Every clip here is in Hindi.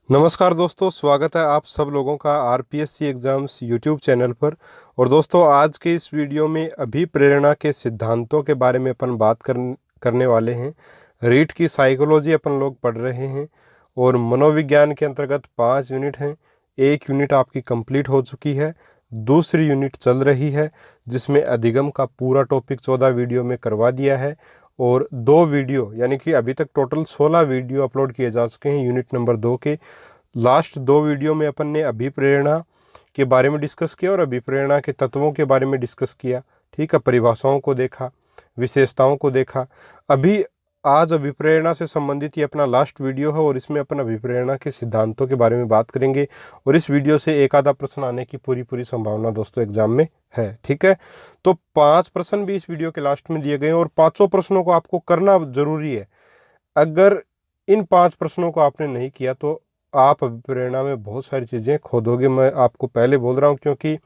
नमस्कार दोस्तों, स्वागत है आप सब लोगों का आरपीएससी एग्ज़ाम्स यूट्यूब चैनल पर। और दोस्तों, आज के इस वीडियो में अभिप्रेरणा के सिद्धांतों के बारे में अपन बात करने वाले हैं। रीट की साइकोलॉजी अपन लोग पढ़ रहे हैं और मनोविज्ञान के अंतर्गत 5 यूनिट हैं। एक यूनिट आपकी कंप्लीट हो चुकी है, दूसरी यूनिट चल रही है जिसमें अधिगम का पूरा टॉपिक 14 वीडियो में करवा दिया है और 2 वीडियो यानी कि अभी तक टोटल 16 वीडियो अपलोड किए जा चुके हैं यूनिट नंबर 2 के। लास्ट 2 वीडियो में अपन ने अभिप्रेरणा के बारे में डिस्कस किया और अभिप्रेरणा के तत्वों के बारे में डिस्कस किया। ठीक है, परिभाषाओं को देखा, विशेषताओं को देखा। अभी आज अभिप्रेरणा से संबंधित ये अपना लास्ट वीडियो है और इसमें अपन अभिप्रेरणा के सिद्धांतों के बारे में बात करेंगे और इस वीडियो से एक आधा प्रश्न आने की पूरी संभावना दोस्तों एग्जाम में है। ठीक है, तो 5 प्रश्न भी इस वीडियो के लास्ट में दिए गए हैं और 5 प्रश्नों को आपको करना जरूरी है। अगर इन 5 प्रश्नों को आपने नहीं किया तो आप अभिप्रेरणा में बहुत सारी चीज़ें खो दोगे। मैं आपको पहले बोल रहा हूँ, क्योंकि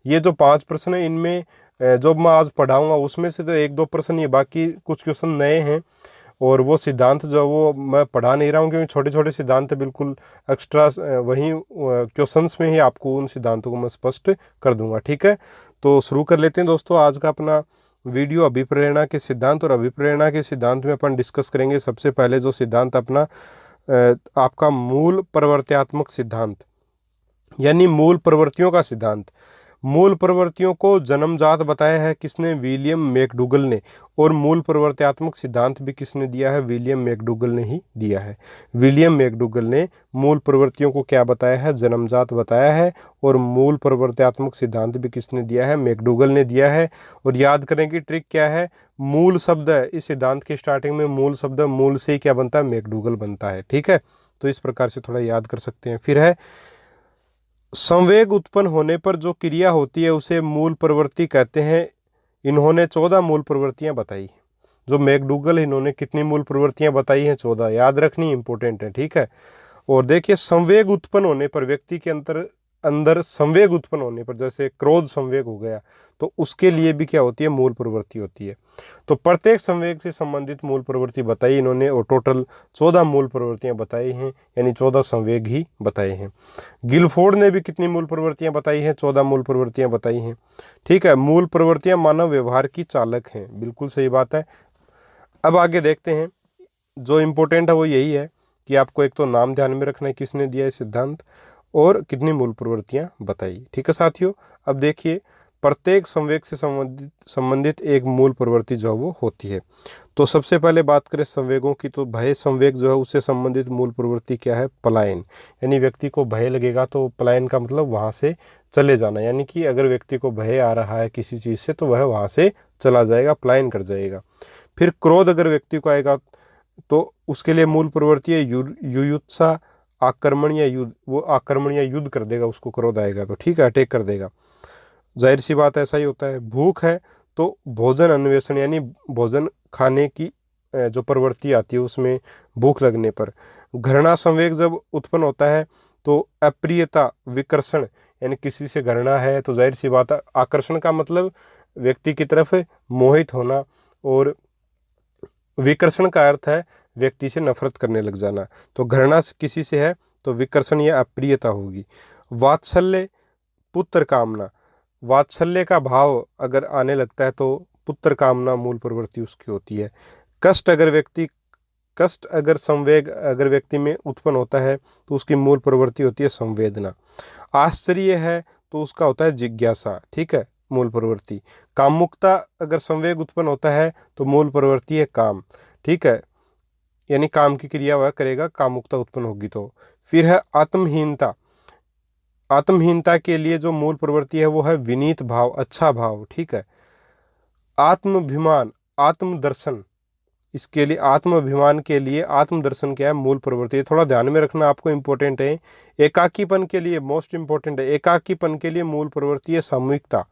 ये जो 5 प्रश्न हैं इनमें जो मैं आज पढ़ाऊंगा उसमें से तो 1-2 प्रश्न ये, बाकी कुछ क्वेश्चन नए हैं और वो सिद्धांत जो वो मैं पढ़ा नहीं रहा हूँ क्योंकि छोटे छोटे सिद्धांत बिल्कुल एक्स्ट्रा वहीं क्वेश्चंस में ही आपको उन सिद्धांतों को मैं स्पष्ट कर दूंगा। ठीक है, तो शुरू कर लेते हैं दोस्तों आज का अपना वीडियो अभिप्रेरणा के सिद्धांत। और अभिप्रेरणा के सिद्धांत में अपन डिस्कस करेंगे सबसे पहले जो सिद्धांत अपना आपका मूल प्रवर्त्यात्मक सिद्धांत, यानी मूल प्रवृत्तियों का सिद्धांत। मूल प्रवृत्तियों को जन्मजात बताया है किसने? विलियम मैकडूगल ने। और मूल प्रवर्त्यात्मक सिद्धांत भी किसने दिया है? विलियम मैकडूगल ने ही दिया है। विलियम मैकडूगल ने मूल प्रवृत्तियों को क्या बताया है? जन्मजात बताया है। और मूल प्रवर्त्यात्मक सिद्धांत भी किसने दिया है? मैकडूगल ने दिया है। और याद करें कि ट्रिक क्या है? मूल शब्द है इस सिद्धांत की स्टार्टिंग में, मूल शब्द मूल से ही क्या बनता है? मैकडूगल बनता है। ठीक है, तो इस प्रकार से थोड़ा याद कर सकते हैं। फिर है संवेग उत्पन्न होने पर जो क्रिया होती है उसे मूल प्रवृत्ति कहते हैं। इन्होंने 14 मूल प्रवृत्तियां बताई। जो मैकडूगल है इन्होंने कितनी मूल प्रवृत्तियां बताई हैं? 14। याद रखनी इंपॉर्टेंट है। ठीक है, और देखिए संवेग उत्पन्न होने पर, व्यक्ति के अंदर अंदर संवेग उत्पन्न होने पर, जैसे क्रोध संवेग हो गया तो उसके लिए भी क्या होती है? मूल प्रवृत्ति होती है। तो प्रत्येक संवेग से संबंधित मूल प्रवृत्ति बताई इन्होंने और टोटल 14 मूल प्रवृत्तियां बताई हैं, यानी 14 संवेग ही बताए हैं। गिलफोर्ड ने भी कितनी मूल प्रवृत्तियां बताई हैं? 14 मूल प्रवृत्तियां बताई हैं। ठीक है, मूल प्रवृत्तियां मानव व्यवहार की चालक हैं, बिल्कुल सही बात है। अब आगे देखते हैं, जो इम्पोर्टेंट है वो यही है कि आपको एक तो नाम ध्यान में रखना है किसने दिया है सिद्धांत और कितनी मूल प्रवृत्तियां बताई। ठीक है साथियों, अब देखिए प्रत्येक संवेग से संबंधित एक मूल प्रवृत्ति जो है वो होती है। तो सबसे पहले बात करें संवेगों की, तो भय संवेग जो है उससे संबंधित मूल प्रवृत्ति क्या है? पलायन। यानी व्यक्ति को भय लगेगा तो पलायन का मतलब वहाँ से चले जाना, यानी कि अगर व्यक्ति को भय आ रहा है किसी चीज़ से तो वह वहाँ से चला जाएगा, पलायन कर जाएगा। फिर क्रोध अगर व्यक्ति को आएगा तो उसके लिए मूल प्रवृत्ति है युयुत्सा, आक्रमण या युद्ध। वो आक्रमण या युद्ध कर देगा, उसको क्रोध आएगा तो। ठीक है, अटैक कर देगा, जाहिर सी बात ऐसा ही होता है। भूख है तो भोजन अन्वेषण, यानी भोजन खाने की जो प्रवृत्ति आती है उसमें भूख लगने पर। घृणा संवेग जब उत्पन्न होता है तो अप्रियता, विकर्षण, यानी किसी से घृणा है तो जाहिर सी बात है, आकर्षण का मतलब व्यक्ति की तरफ मोहित होना और विकर्षण का अर्थ है व्यक्ति से नफरत करने लग जाना। तो घृणा किसी से है तो विकर्षण या अप्रियता होगी। वात्सल्य, पुत्र कामना, वात्सल्य का भाव अगर आने लगता है तो पुत्र कामना मूल प्रवृत्ति उसकी होती है। कष्ट अगर संवेग अगर व्यक्ति में उत्पन्न होता है तो उसकी मूल प्रवृत्ति होती है संवेदना। आश्चर्य है तो उसका होता है जिज्ञासा। ठीक है, मूल प्रवृत्ति। कामुकता अगर संवेग उत्पन्न होता है तो मूल प्रवृत्ति है काम। ठीक है, यानी काम की क्रिया वह करेगा, कामुकता उत्पन्न होगी तो। फिर है आत्महीनता। आत्महीनता के लिए जो मूल प्रवृत्ति है वो है विनीत भाव, अच्छा भाव। ठीक है, आत्माभिमान, आत्मदर्शन, इसके लिए आत्माभिमान के लिए आत्मदर्शन क्या है? मूल प्रवृत्ति। थोड़ा ध्यान में रखना, आपको इंपॉर्टेंट है। एकाकीपन के लिए मोस्ट इंपॉर्टेंट है, एकाकीपन के लिए मूल प्रवृत्ति है सामूहिकता।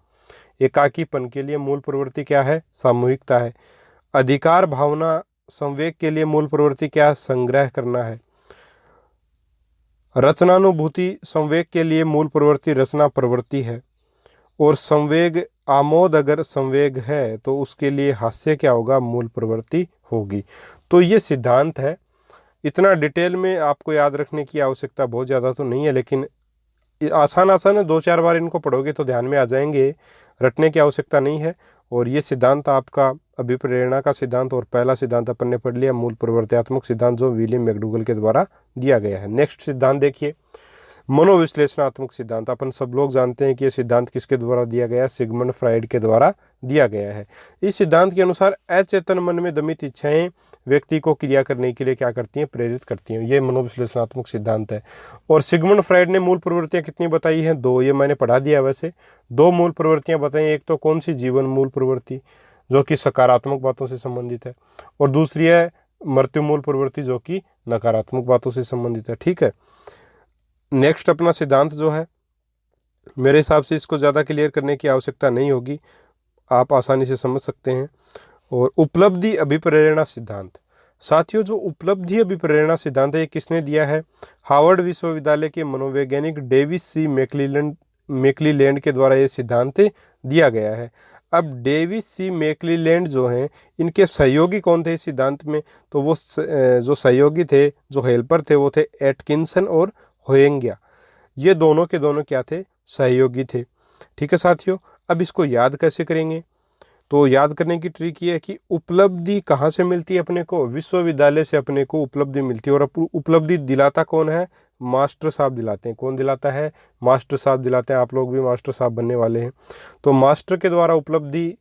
एकाकीपन के लिए मूल प्रवृत्ति क्या है? सामूहिकता है। अधिकार भावना संवेग के लिए मूल प्रवृत्ति क्या है? संग्रह करना है। रचनानुभूति संवेग के लिए मूल प्रवृत्ति रचना प्रवृत्ति है। और संवेग आमोद अगर संवेग है तो उसके लिए हास्य क्या होगा? मूल प्रवृत्ति होगी। तो ये सिद्धांत है इतना डिटेल में आपको याद रखने की आवश्यकता बहुत ज़्यादा तो नहीं है, लेकिन आसान आसान है, 2-4 बार इनको पढ़ोगे तो ध्यान में आ जाएंगे, रटने की आवश्यकता नहीं है। और ये सिद्धांत आपका अभिप्रेरणा का सिद्धांत, और पहला सिद्धांत अपन ने पढ़ लिया मूल प्रवर्त्यात्मक सिद्धांत, जो विलियम मैकडूगल के द्वारा दिया गया है। नेक्स्ट सिद्धांत देखिए, मनोविश्लेषणात्मक सिद्धांत। अपन सब लोग जानते हैं कि ये सिद्धांत किसके द्वारा दिया गया है, सिगमंड फ्राइड के द्वारा दिया गया है। इस सिद्धांत के अनुसार अचेतन मन में दमित इच्छाएं व्यक्ति को क्रिया करने के लिए क्या करती हैं, प्रेरित करती हैं। ये मनोविश्लेषणात्मक सिद्धांत है। और सिगमंड फ्राइड ने मूल प्रवृत्तियां कितनी बताई हैं, 2, ये मैंने पढ़ा दिया। वैसे 2 मूल प्रवृत्तियां बताई, एक तो कौन सी, जीवन मूल प्रवृत्ति जो कि सकारात्मक बातों से संबंधित है, और दूसरी है मृत्यु मूल प्रवृत्ति जो कि नकारात्मक बातों से संबंधित है। ठीक है, नेक्स्ट अपना सिद्धांत जो है, मेरे हिसाब से इसको ज़्यादा क्लियर करने की आवश्यकता नहीं होगी, आप आसानी से समझ सकते हैं। और उपलब्धि अभिप्रेरणा सिद्धांत। साथियों, जो उपलब्धि अभिप्रेरणा सिद्धांत है, ये किसने दिया है, हार्वर्ड विश्वविद्यालय के मनोवैज्ञानिक डेविस सी मैकलीलैंड के द्वारा ये सिद्धांत दिया गया है। अब डेविस सी मैकलीलैंड जो हैं, इनके सहयोगी कौन थे इस सिद्धांत में, तो वो जो सहयोगी थे, जो हेल्पर थे, वो थे एटकिंसन और होएंगिया। ये दोनों के दोनों क्या थे, सहयोगी थे। ठीक है साथियों, अब इसको याद कैसे करेंगे, तो याद करने की ट्रिक ये है कि उपलब्धि कहाँ से मिलती है अपने को, विश्वविद्यालय से अपने को उपलब्धि मिलती है। और उपलब्धि दिलाता कौन है, मास्टर साहब दिलाते हैं। कौन दिलाता है, मास्टर साहब दिलाते हैं। आप लोग भी मास्टर साहब बनने वाले हैं, तो मास्टर के द्वारा उपलब्धि,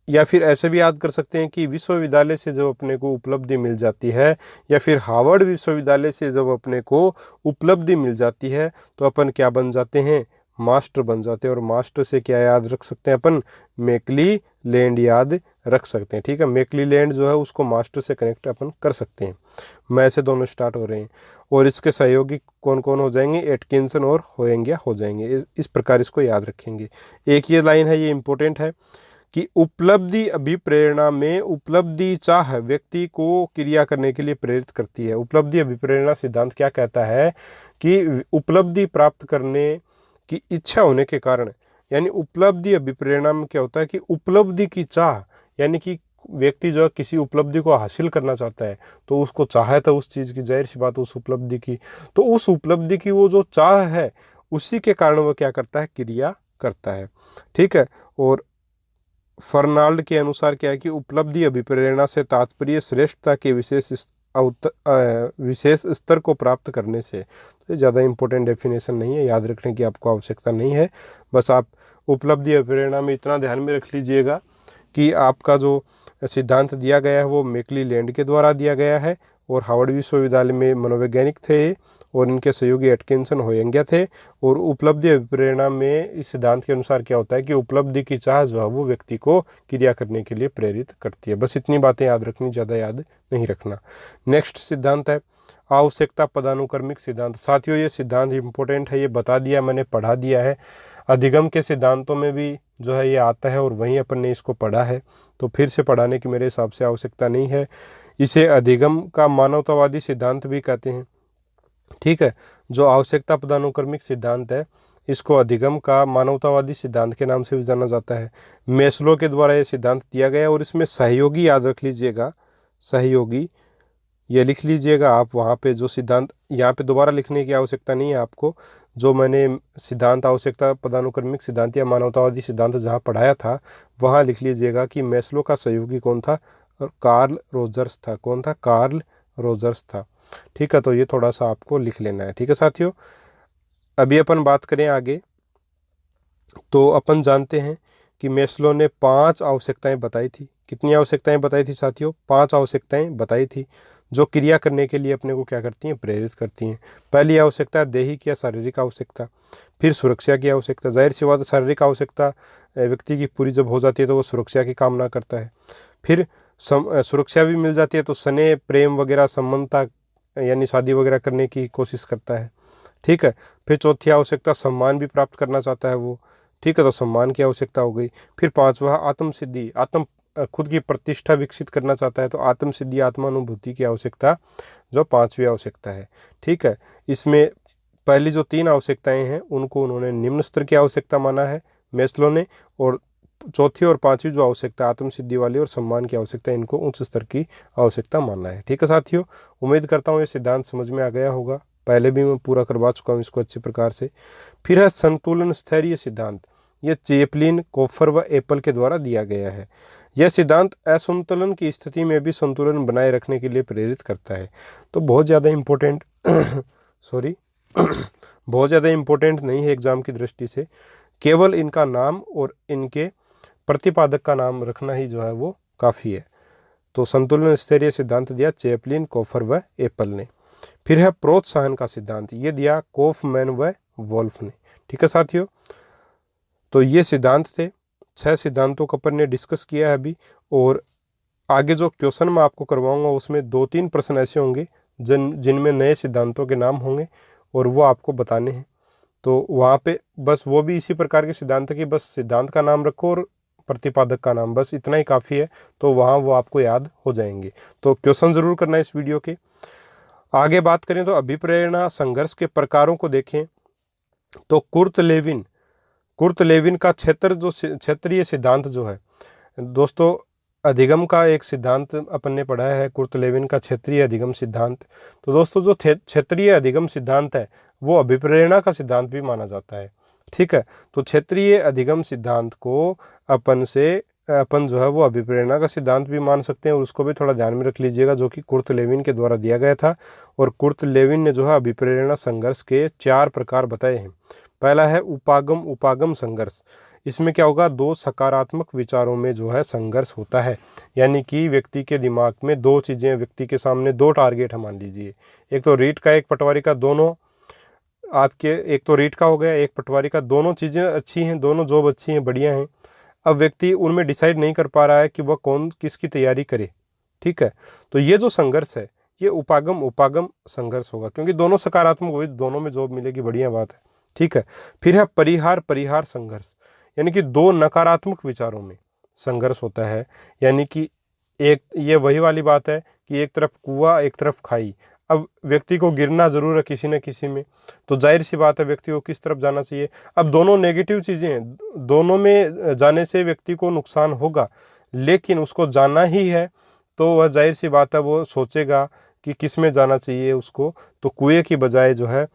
या फिर ऐसे भी याद कर सकते हैं कि विश्वविद्यालय से जब अपने को उपलब्धि मिल जाती है, या फिर हार्वर्ड विश्वविद्यालय से जब अपने को उपलब्धि मिल जाती है, तो अपन क्या बन जाते हैं, मास्टर बन जाते हैं। और मास्टर से क्या याद रख सकते हैं अपन, मैकलीलैंड याद रख सकते हैं। ठीक है, मैकलीलैंड जो है उसको मास्टर से कनेक्ट अपन कर सकते हैं। मैं से दोनों स्टार्ट हो रहे हैं, और इसके सहयोगी कौन कौन हो जाएंगे, एटकिंसन और होएंगिया हो जाएंगे। इस प्रकार इसको याद रखेंगे। एक ये लाइन है, ये इंपॉर्टेंट है कि उपलब्धि अभिप्रेरणा में उपलब्धि चाह व्यक्ति को क्रिया करने के लिए प्रेरित करती है। उपलब्धि अभिप्रेरणा सिद्धांत क्या कहता है कि उपलब्धि प्राप्त करने की इच्छा होने के कारण, यानी उपलब्धि अभिप्रेरणा में क्या होता है कि उपलब्धि की चाह, यानी कि व्यक्ति जो किसी उपलब्धि को हासिल करना चाहता है, तो उसको चाह था उस चीज़ की, जाहिर सी बात उस उपलब्धि की, तो उस उपलब्धि की वो जो चाह है, उसी के कारण वो क्या करता है, क्रिया करता है। ठीक है, और फर्नाल्ड के अनुसार क्या है कि उपलब्धि अभिप्रेरणा से तात्पर्य श्रेष्ठता के विशेष स्तर को प्राप्त करने से। तो ये ज़्यादा इंपॉर्टेंट डेफिनेशन नहीं है, याद रखने की आपको आवश्यकता नहीं है। बस आप उपलब्धि अभिप्रेरणा में इतना ध्यान में रख लीजिएगा कि आपका जो सिद्धांत दिया गया है वो मैकलीलैंड के द्वारा दिया गया है, और हार्वर्ड विश्वविद्यालय में मनोवैज्ञानिक थे, और इनके सहयोगी एटकिंसन होएंगिया थे। और उपलब्धि अभिप्रेरणा में इस सिद्धांत के अनुसार क्या होता है कि उपलब्धि की चाह जो है वो व्यक्ति को क्रिया करने के लिए प्रेरित करती है। बस इतनी बातें याद रखनी, ज़्यादा याद नहीं रखना। नेक्स्ट सिद्धांत है आवश्यकता पदानुक्रमिक सिद्धांत। साथियों, ये सिद्धांत इंपॉर्टेंट है, ये बता दिया मैंने, पढ़ा दिया है। अधिगम के सिद्धांतों में भी जो है ये आता है, और वहीं अपन ने इसको पढ़ा है, तो फिर से पढ़ाने की मेरे हिसाब से आवश्यकता नहीं है। इसे अधिगम का मानवतावादी सिद्धांत भी कहते हैं। ठीक है, जो आवश्यकता पदानुक्रमिक सिद्धांत है, इसको अधिगम का मानवतावादी सिद्धांत के नाम से भी जाना जाता है। मेस्लो के द्वारा ये सिद्धांत दिया गया, और इसमें सहयोगी याद रख लीजिएगा, सहयोगी ये लिख लीजिएगा आप। वहाँ पे जो सिद्धांत, यहाँ पे दोबारा लिखने की आवश्यकता नहीं है आपको, जो मैंने सिद्धांत आवश्यकता पदानुक्रमिक सिद्धांत या मानवतावादी सिद्धांत जहाँ पढ़ाया था, वहाँ लिख लीजिएगा कि मेस्लो का सहयोगी कौन था, और कार्ल रोजर्स था। कौन था, कार्ल रोजर्स था। ठीक है, तो ये थोड़ा सा आपको लिख लेना है। ठीक है साथियों, अभी अपन बात करें आगे, तो अपन जानते हैं कि मेस्लो ने 5 आवश्यकताएं बताई थी। कितनी आवश्यकताएं बताई थी साथियों, 5 आवश्यकताएं बताई थी, जो क्रिया करने के लिए अपने को क्या करती हैं, प्रेरित करती हैं। पहली आवश्यकता दैहिक या शारीरिक आवश्यकता, फिर सुरक्षा की आवश्यकता। जाहिर सी बात, शारीरिक आवश्यकता व्यक्ति की पूरी जब हो जाती है तो वो सुरक्षा की कामना करता है। फिर सुरक्षा भी मिल जाती है तो स्नेह, प्रेम वगैरह, संबंधता यानी शादी वगैरह करने की कोशिश करता है। ठीक है, फिर चौथी आवश्यकता सम्मान भी प्राप्त करना चाहता है वो। ठीक है, तो सम्मान की आवश्यकता हो गई। फिर 5वां आत्मसिद्धि, खुद की प्रतिष्ठा विकसित करना चाहता है, तो आत्मसिद्धि, आत्मानुभूति की आवश्यकता जो 5वीं आवश्यकता है। ठीक है, इसमें पहली जो 3 आवश्यकताएं हैं उनको उन्होंने निम्न स्तर की आवश्यकता माना है मेस्लो ने, और चौथी और पांचवी जो आवश्यकता, आत्मसिद्धि वाली और सम्मान की आवश्यकता, इनको उच्च स्तर की आवश्यकता मानना है। ठीक है साथियों, उम्मीद करता हूँ ये सिद्धांत समझ में आ गया होगा। पहले भी मैं पूरा करवा चुका हूँ इसको अच्छे प्रकार से। फिर है संतुलन स्थैर्य सिद्धांत। यह चैपलिन, कोफर व एप्पल के द्वारा दिया गया है। यह सिद्धांत असंतुलन की स्थिति में भी संतुलन बनाए रखने के लिए प्रेरित करता है। तो बहुत ज़्यादा इम्पोर्टेंट सॉरी बहुत ज़्यादा इम्पोर्टेंट नहीं है एग्जाम की दृष्टि से, केवल इनका नाम और इनके प्रतिपादक का नाम रखना ही जो है वो काफ़ी है। तो संतुलन स्थैर्य सिद्धांत दिया चैपलिन, कोफर व एप्पल ने। फिर है प्रोत्साहन का सिद्धांत, ये दिया कॉफमैन व वोल्फ ने। ठीक है साथियों, तो ये सिद्धांत थे। 6 सिद्धांतों को अपन ने डिस्कस किया है अभी, और आगे जो क्वेश्चन मैं आपको करवाऊंगा उसमें 2-3 प्रश्न ऐसे होंगे जिनमें नए सिद्धांतों के नाम होंगे और वो आपको बताने हैं। तो वहाँ पे बस वो भी इसी प्रकार के सिद्धांत है कि बस सिद्धांत का नाम रखो और प्रतिपादक का नाम, बस इतना ही काफ़ी है। तो वहाँ वो आपको याद हो जाएंगे। तो क्वेश्चन ज़रूर करना है इस वीडियो के। आगे बात करें तो अभिप्रेरणा संघर्ष के प्रकारों को देखें तो कुर्ट लेविन का क्षेत्रीय सिद्धांत जो है दोस्तों, अधिगम का एक सिद्धांत अपन ने पढ़ा है, कुर्ट लेविन का क्षेत्रीय अधिगम सिद्धांत। तो दोस्तों जो क्षेत्रीय अधिगम सिद्धांत है वो अभिप्रेरणा का सिद्धांत भी माना जाता है। ठीक है, तो क्षेत्रीय अधिगम सिद्धांत को अपन जो है वो अभिप्रेरणा का सिद्धांत भी मान सकते हैं, और उसको भी थोड़ा ध्यान में रख लीजिएगा, जो कि कुर्ट लेविन के द्वारा दिया गया था। और कुर्ट लेविन ने जो है अभिप्रेरणा संघर्ष के 4 प्रकार बताए हैं। पहला है उपागम संघर्ष। इसमें क्या होगा, 2 सकारात्मक विचारों में जो है संघर्ष होता है। यानी कि व्यक्ति के दिमाग में 2 चीज़ें, व्यक्ति के सामने 2 टारगेट है मान लीजिए, एक तो रीट का एक पटवारी का, दोनों आपके, एक तो रीट का हो गया एक पटवारी का, दोनों चीज़ें अच्छी हैं, दोनों जॉब अच्छी हैं, बढ़िया हैं। अब व्यक्ति उनमें डिसाइड नहीं कर पा रहा है कि वह कौन किसकी तैयारी करे। ठीक है, तो ये जो संघर्ष है ये उपागम संघर्ष होगा, क्योंकि दोनों सकारात्मक हुई, दोनों में जॉब मिलेगी, बढ़िया बात है। ठीक है, फिर है परिहार संघर्ष, यानी कि 2 नकारात्मक विचारों में संघर्ष होता है। यानी कि एक, ये वही वाली बात है कि एक तरफ कुआं एक तरफ खाई। अब व्यक्ति को गिरना जरूर है किसी न किसी में, तो जाहिर सी बात है व्यक्ति को किस तरफ जाना चाहिए। अब दोनों नेगेटिव चीज़ें हैं, दोनों में जाने से व्यक्ति को नुकसान होगा, लेकिन उसको जाना ही है तो वह जाहिर सी बात है वो सोचेगा कि किस में जाना चाहिए उसको, तो कुएं की बजाय जो है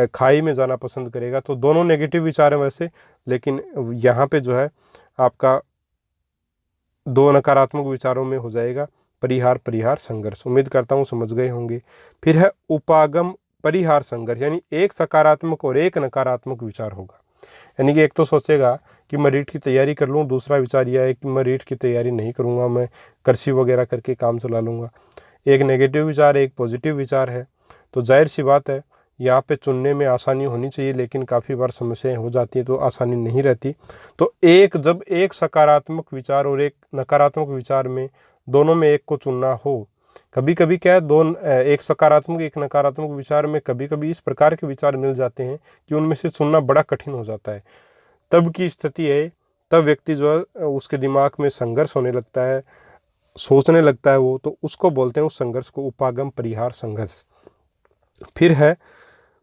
खाई में जाना पसंद करेगा। तो दोनों नेगेटिव विचार हैं वैसे, लेकिन यहाँ पे जो है आपका 2 नकारात्मक विचारों में हो जाएगा परिहार संघर्ष। उम्मीद करता हूँ समझ गए होंगे। फिर है उपागम परिहार संघर्ष, यानी एक सकारात्मक और एक नकारात्मक विचार होगा। यानी कि एक तो सोचेगा कि मैं रीट की तैयारी कर लूँ, दूसरा विचार यह है कि मैं रीट की तैयारी नहीं करूँगा, मैं कृषि वगैरह करके काम चला लूँगा। एक नेगेटिव विचार है, एक पॉजिटिव विचार है। तो जाहिर सी बात है यहाँ पे चुनने में आसानी होनी चाहिए, लेकिन काफ़ी बार समस्याएं हो जाती हैं तो आसानी नहीं रहती। तो जब एक सकारात्मक विचार और एक नकारात्मक विचार में दोनों में एक को चुनना हो, कभी कभी क्या है, एक सकारात्मक एक नकारात्मक विचार में कभी कभी इस प्रकार के विचार मिल जाते हैं कि उनमें से चुनना बड़ा कठिन हो जाता है। तब की स्थिति है, तब व्यक्ति जो है उसके दिमाग में संघर्ष होने लगता है, सोचने लगता है वो, तो उसको बोलते हैं उस संघर्ष को उपागम परिहार संघर्ष। फिर है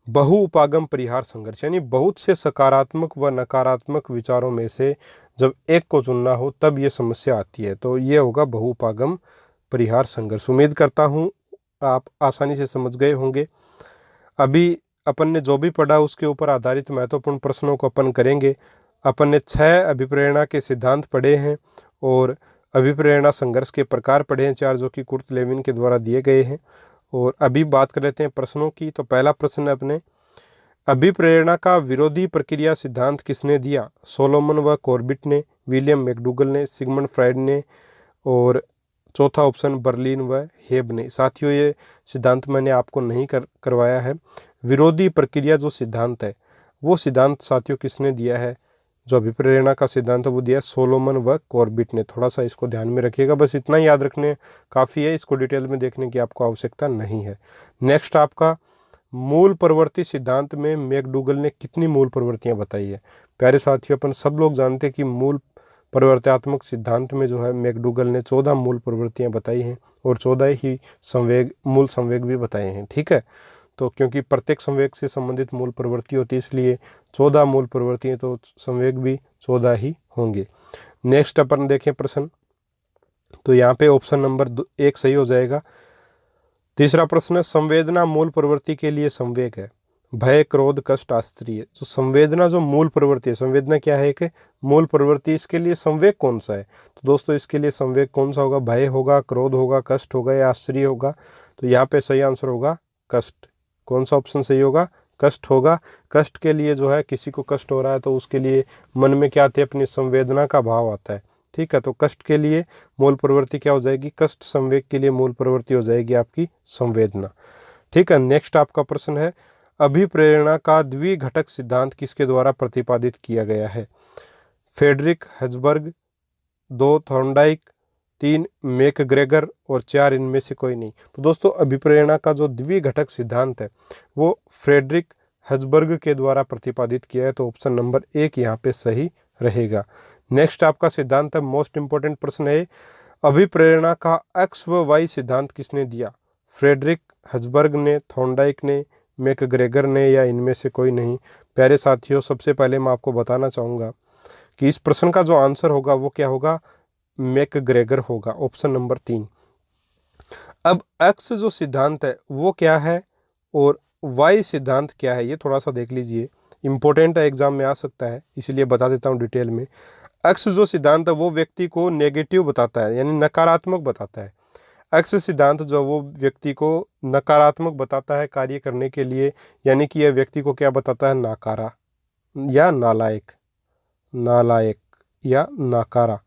बहु उपागम परिहार संघर्ष, यानी बहुत से सकारात्मक व नकारात्मक विचारों में से जब एक को चुनना हो तब ये समस्या आती है। तो ये होगा बहु उपागम परिहार संघर्ष। उम्मीद करता हूँ आप आसानी से समझ गए होंगे। अभी अपन ने जो भी पढ़ा उसके ऊपर आधारित महत्वपूर्ण प्रश्नों को अपन करेंगे। अपन ने 6 अभिप्रेरणा के सिद्धांत पढ़े हैं और अभिप्रेरणा संघर्ष के प्रकार पढ़े हैं 4, जो कि कुर्ट लेविन के द्वारा दिए गए हैं। और अभी बात कर लेते हैं प्रश्नों की। तो पहला प्रश्न है अपने, अभिप्रेरणा का विरोधी प्रक्रिया सिद्धांत किसने दिया? सोलोमन व कॉर्बेट ने, विलियम मैकडूगल ने, सिगमंड फ्राइड ने, और चौथा ऑप्शन बर्लिन व हेब ने। साथियों ये सिद्धांत मैंने आपको नहीं करवाया है। विरोधी प्रक्रिया जो सिद्धांत है वो सिद्धांत साथियों किसने दिया है? जो अभिप्रेरणा का सिद्धांत है वो दिया सोलोमन व कॉर्बेट ने। थोड़ा सा इसको ध्यान में रखिएगा, बस इतना ही याद रखने काफ़ी है, इसको डिटेल में देखने की आपको आवश्यकता नहीं है। नेक्स्ट आपका मूल प्रवृत्ति सिद्धांत में मैकडूगल ने कितनी मूल प्रवृत्तियां बताई है? प्यारे साथियों अपन सब लोग जानते हैं कि मूल प्रवृत्त्यात्मक सिद्धांत में जो है मैकडूगल ने 14 मूल प्रवृत्तियां बताई हैं और 14 ही मूल संवेग भी बताए हैं। ठीक है, तो क्योंकि प्रत्येक संवेग से संबंधित मूल प्रवृत्ति होती है, इसलिए 14 मूल प्रवृत्तियां, तो संवेग भी 14 ही होंगे। नेक्स्ट अपन देखें प्रश्न, तो यहाँ पे ऑप्शन नंबर 1 सही हो जाएगा। तीसरा प्रश्न है, संवेदना मूल प्रवृत्ति के लिए संवेग है। भय, क्रोध, कष्ट, आश्चर्य। तो संवेदना जो मूल प्रवृत्ति है, संवेदना क्या है कि मूल प्रवृत्ति, इसके लिए संवेग कौन सा है? तो दोस्तों इसके लिए संवेग कौन सा होगा? भय होगा, क्रोध होगा, कष्ट होगा या आश्चर्य होगा? तो यहाँ पे सही आंसर होगा कष्ट। कौन सा ऑप्शन सही होगा? कष्ट होगा। कष्ट के लिए जो है, किसी को कष्ट हो रहा है तो उसके लिए मन में क्या आती है? अपनी संवेदना का भाव आता है। ठीक है, तो कष्ट के लिए मूल प्रवृत्ति क्या हो जाएगी? कष्ट। संवेग के लिए मूल प्रवृत्ति हो जाएगी आपकी संवेदना। ठीक है, नेक्स्ट आपका प्रश्न है, अभिप्रेरणा का द्विघटक सिद्धांत किसके द्वारा प्रतिपादित किया गया है? फ्रेडरिक हेज़बर्ग, 2 थॉर्नडाइक, 3 मैकग्रेगर और 4 इनमें से कोई नहीं। तो दोस्तों अभिप्रेरणा का जो द्विघटक सिद्धांत है वो फ्रेडरिक हेज़बर्ग के द्वारा प्रतिपादित किया है, तो ऑप्शन नंबर 1 यहाँ पे सही रहेगा। नेक्स्ट आपका सिद्धांत है, मोस्ट इंपॉर्टेंट प्रश्न है, अभिप्रेरणा का एक्स व वाई सिद्धांत किसने दिया? फ्रेडरिक हेज़बर्ग ने, थॉर्नडाइक ने, मैकग्रेगर ने या इनमें से कोई नहीं। प्यारे साथियों, सबसे पहले मैं आपको बताना चाहूँगा कि इस प्रश्न का जो आंसर होगा वो क्या होगा? मैकग्रेगर होगा, ऑप्शन नंबर 3। अब एक्स जो सिद्धांत है वो क्या है और वाई सिद्धांत क्या है, ये थोड़ा सा देख लीजिए, इंपॉर्टेंट है, एग्जाम में आ सकता है, इसलिए बता देता हूँ डिटेल में। एक्स जो सिद्धांत है वो व्यक्ति को नेगेटिव बताता है, यानी नकारात्मक बताता है। एक्स सिद्धांत जो वो व्यक्ति को नकारात्मक बताता है कार्य करने के लिए, यानी कि यह व्यक्ति को क्या बताता है? नाकारा या नालायक, नालायक या नाकारा।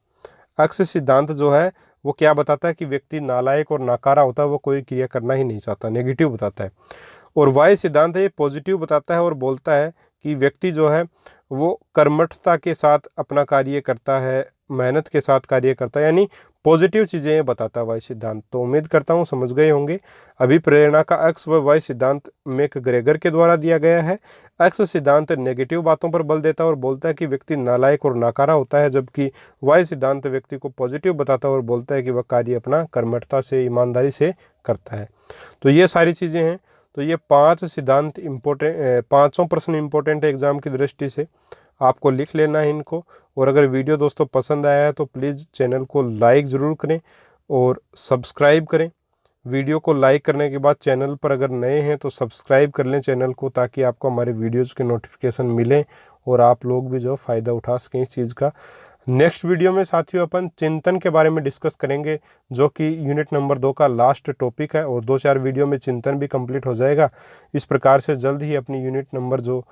एक्स सिद्धांत जो है वो क्या बताता है कि व्यक्ति नालायक और नाकारा होता है, वो कोई क्रिया करना ही नहीं चाहता, नेगेटिव बताता है। और वाई सिद्धांत है ये पॉजिटिव बताता है और बोलता है कि व्यक्ति जो है वो कर्मठता के साथ अपना कार्य करता है, मेहनत के साथ कार्य करता है, यानी पॉजिटिव चीज़ें बताता है वाई सिद्धांत। तो उम्मीद करता हूँ समझ गए होंगे। अभिप्रेरणा का एक्स व वाई सिद्धांत मैकग्रेगर के द्वारा दिया गया है। एक्स सिद्धांत नेगेटिव बातों पर बल देता है और बोलता है कि व्यक्ति नालायक और नाकारा होता है, जबकि वाई सिद्धांत व्यक्ति को पॉजिटिव बताता है और बोलता है कि वह कार्य अपना कर्मठता से, ईमानदारी से करता है। तो ये सारी चीज़ें हैं। तो ये 5 सिद्धांत इम्पोर्टेंट, 5 प्रश्न इम्पोर्टेंट है एग्जाम की दृष्टि से, आपको लिख लेना है इनको। और अगर वीडियो दोस्तों पसंद आया है तो प्लीज़ चैनल को लाइक ज़रूर करें और सब्सक्राइब करें। वीडियो को लाइक करने के बाद चैनल पर अगर नए हैं तो सब्सक्राइब कर लें चैनल को, ताकि आपको हमारे वीडियोज़ के नोटिफिकेशन मिलें और आप लोग भी जो फ़ायदा उठा सकें इस चीज़ का। नेक्स्ट वीडियो में साथियों अपन चिंतन के बारे में डिस्कस करेंगे, जो कि यूनिट नंबर 2 का लास्ट टॉपिक है, और 2-4 वीडियो में चिंतन भी कंप्लीट हो जाएगा। इस प्रकार से जल्द ही अपनी यूनिट नंबर जो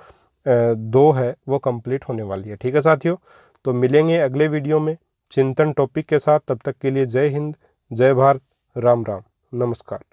2 है वो कंप्लीट होने वाली है। ठीक है साथियों, तो मिलेंगे अगले वीडियो में चिंतन टॉपिक के साथ। तब तक के लिए जय हिंद, जय भारत, राम राम, नमस्कार।